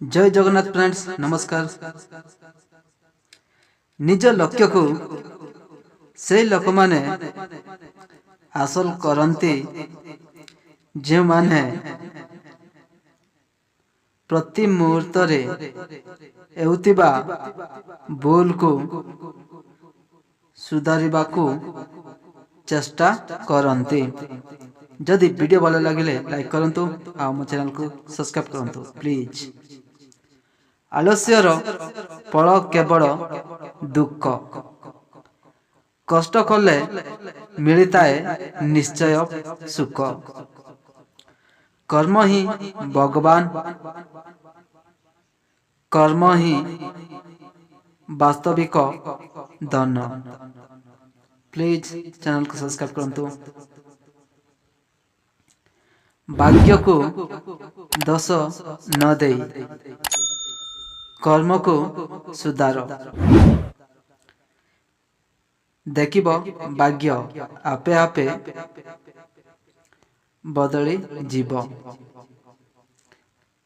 जय जगन्नाथ फ्रेंड्स नमस्कार। निज लक्ष्य को से लोक माने हासिल करती जो माने प्रति मुहूर्त रे एउतिबा भूल को सुधारिबा को चेष्टा करती। जदि वीडियो भल लगे लाइक करंतु आ मो चैनल को सब्सक्राइब करंतु प्लीज। आलस्यर फल केवल दुख, कष्ट कले मिलताए निश्चय सुख। कर्म ही भगवान, कर्म ही वास्तविक धन। प्लीज चैनल को सब्सक्राइब करंतु। भाग्य को दोष न दे कर्म को सुधार, देखिब भाग्य आपे आपे बदली जीव।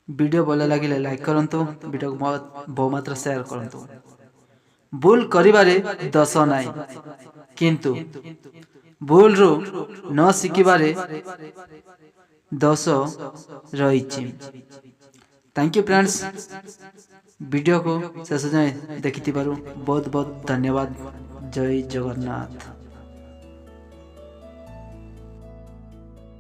वीडियो भल लगे लाइक करंतु, वीडियो को बहु मात्रा शेयर करंतु। भूल करिबारे दोष नाई, किंतु भूल रु न शिखिबारे दोष रही। थैंक यू फ्रेंड्स, वीडियो को शेष जाए देखि बहुत बहुत धन्यवाद। जय जगन्नाथ।